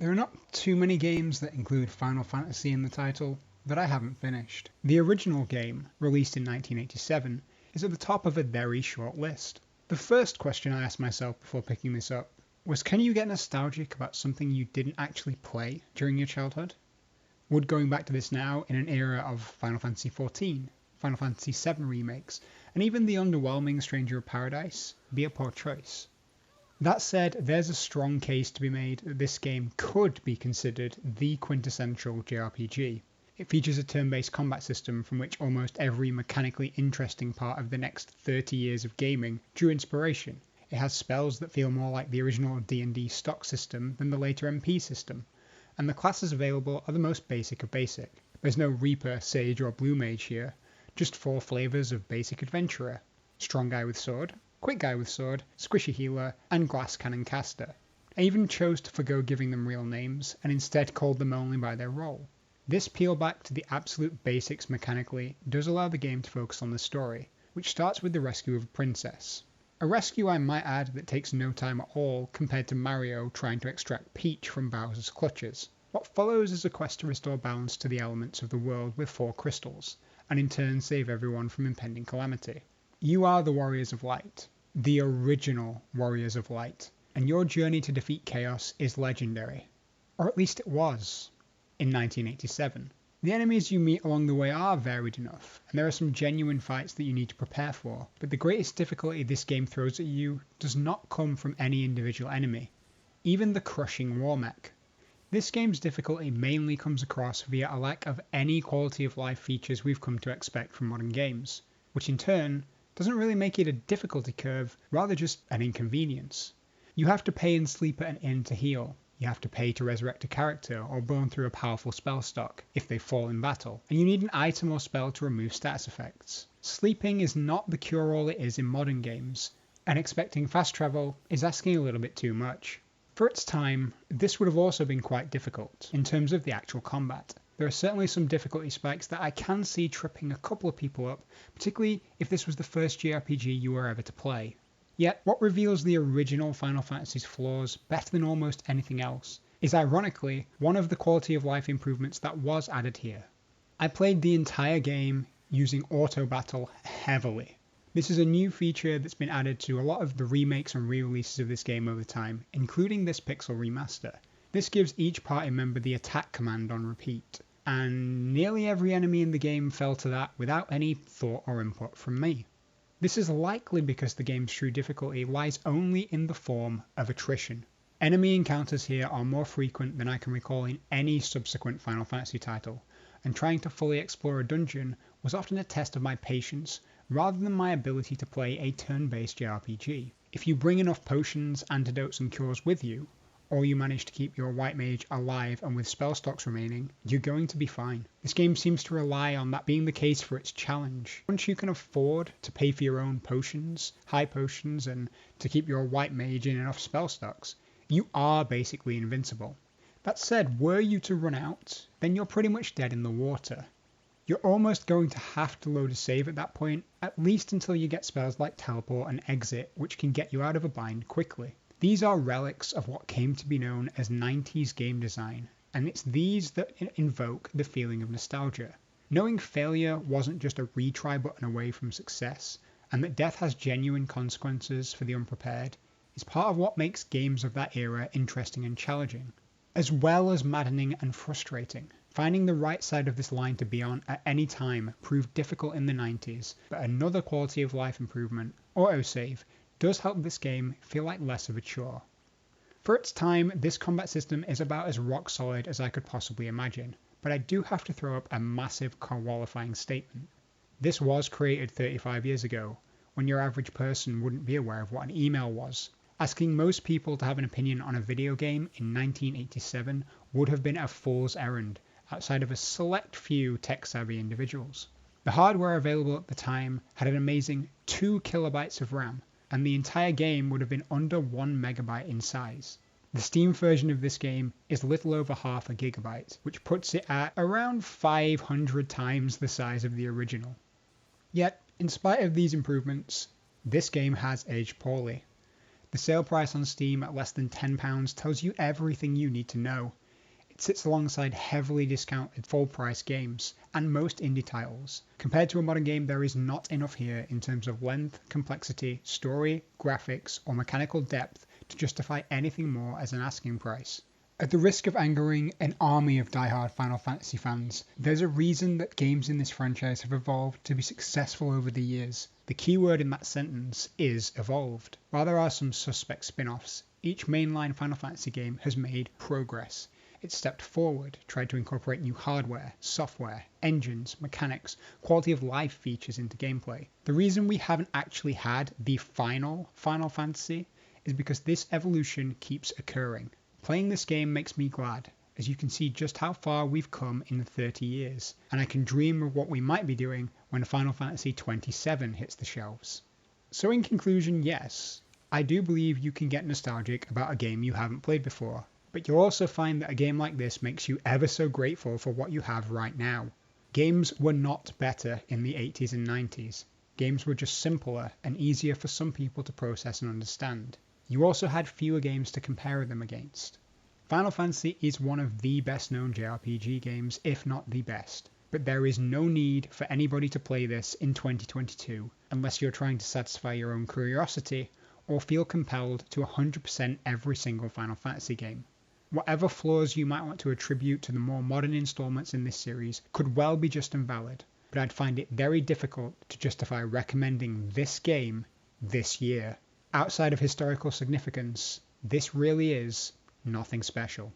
There are not too many games that include Final Fantasy in the title that I haven't finished. The original game, released in 1987, is at the top of a very short list. The first question I asked myself before picking this up was, can you get nostalgic about something you didn't actually play during your childhood? Would going back to this now in an era of Final Fantasy XIV, Final Fantasy VII remakes, and even the underwhelming Stranger of Paradise be a poor choice? That said, there's a strong case to be made that this game could be considered the quintessential JRPG. It features a turn-based combat system from which almost every mechanically interesting part of the next 30 years of gaming drew inspiration. It has spells that feel more like the original D&D stock system than the later MP system, and the classes available are the most basic of basic. There's no Reaper, Sage or Blue Mage here, just 4 flavours of basic adventurer. Strong guy with sword, quick guy with sword, squishy healer, and glass cannon caster. I even chose to forgo giving them real names, and instead called them only by their role. This peel back to the absolute basics mechanically does allow the game to focus on the story, which starts with the rescue of a princess. A rescue, I might add, that takes no time at all compared to Mario trying to extract Peach from Bowser's clutches. What follows is a quest to restore balance to the elements of the world with 4 crystals, and in turn save everyone from impending calamity. You are the Warriors of Light, the original Warriors of Light, and your journey to defeat chaos is legendary. Or at least it was, in 1987. The enemies you meet along the way are varied enough, and there are some genuine fights that you need to prepare for, but the greatest difficulty this game throws at you does not come from any individual enemy, even the crushing war mech. This game's difficulty mainly comes across via a lack of any quality of life features we've come to expect from modern games, which in turn doesn't really make it a difficulty curve, rather just an inconvenience. You have to pay and sleep at an inn to heal. You have to pay to resurrect a character or burn through a powerful spell stock if they fall in battle, and you need an item or spell to remove status effects. Sleeping is not the cure-all it is in modern games, and expecting fast travel is asking a little bit too much. For its time, this would have also been quite difficult in terms of the actual combat. There are certainly some difficulty spikes that I can see tripping a couple of people up, particularly if this was the first JRPG you were ever to play. Yet, what reveals the original Final Fantasy's flaws better than almost anything else is ironically one of the quality of life improvements that was added here. I played the entire game using auto battle heavily. This is a new feature that's been added to a lot of the remakes and re-releases of this game over time, including this Pixel Remaster. This gives each party member the attack command on repeat, and nearly every enemy in the game fell to that without any thought or input from me. This is likely because the game's true difficulty lies only in the form of attrition. Enemy encounters here are more frequent than I can recall in any subsequent Final Fantasy title, and trying to fully explore a dungeon was often a test of my patience rather than my ability to play a turn-based JRPG. If you bring enough potions, antidotes and cures with you, or you manage to keep your white mage alive and with spell stocks remaining, you're going to be fine. This game seems to rely on that being the case for its challenge. Once you can afford to pay for your own potions, high potions, and to keep your white mage in enough spell stocks, you are basically invincible. That said, were you to run out, then you're pretty much dead in the water. You're almost going to have to load a save at that point, at least until you get spells like teleport and exit, which can get you out of a bind quickly. These are relics of what came to be known as 90s game design, and it's these that invoke the feeling of nostalgia. Knowing failure wasn't just a retry button away from success, and that death has genuine consequences for the unprepared, is part of what makes games of that era interesting and challenging, as well as maddening and frustrating. Finding the right side of this line to be on at any time proved difficult in the 90s, but another quality of life improvement, autosave, does help this game feel like less of a chore. For its time, this combat system is about as rock solid as I could possibly imagine, but I do have to throw up a massive qualifying statement. This was created 35 years ago, when your average person wouldn't be aware of what an email was. Asking most people to have an opinion on a video game in 1987 would have been a fool's errand, outside of a select few tech-savvy individuals. The hardware available at the time had an amazing 2 kilobytes of RAM, and the entire game would have been under 1 megabyte in size. The Steam version of this game is little over half a gigabyte, which puts it at around 500 times the size of the original. Yet, in spite of these improvements, this game has aged poorly. The sale price on Steam at less than £10 tells you everything you need to know. It sits alongside heavily discounted full-price games and most indie titles. Compared to a modern game, there is not enough here in terms of length, complexity, story, graphics, or mechanical depth to justify anything more as an asking price. At the risk of angering an army of die-hard Final Fantasy fans, there's a reason that games in this franchise have evolved to be successful over the years. The key word in that sentence is evolved. While there are some suspect spin-offs, each mainline Final Fantasy game has made progress. It stepped forward, tried to incorporate new hardware, software, engines, mechanics, quality of life features into gameplay. The reason we haven't actually had the final Final Fantasy is because this evolution keeps occurring. Playing this game makes me glad, as you can see just how far we've come in 30 years, and I can dream of what we might be doing when Final Fantasy XXVII hits the shelves. So in conclusion, yes, I do believe you can get nostalgic about a game you haven't played before, but you'll also find that a game like this makes you ever so grateful for what you have right now. Games were not better in the 80s and 90s. Games were just simpler and easier for some people to process and understand. You also had fewer games to compare them against. Final Fantasy is one of the best known JRPG games, if not the best, but there is no need for anybody to play this in 2022 unless you're trying to satisfy your own curiosity or feel compelled to 100% every single Final Fantasy game. Whatever flaws you might want to attribute to the more modern installments in this series could well be just and valid, but I'd find it very difficult to justify recommending this game this year. Outside of historical significance, this really is nothing special.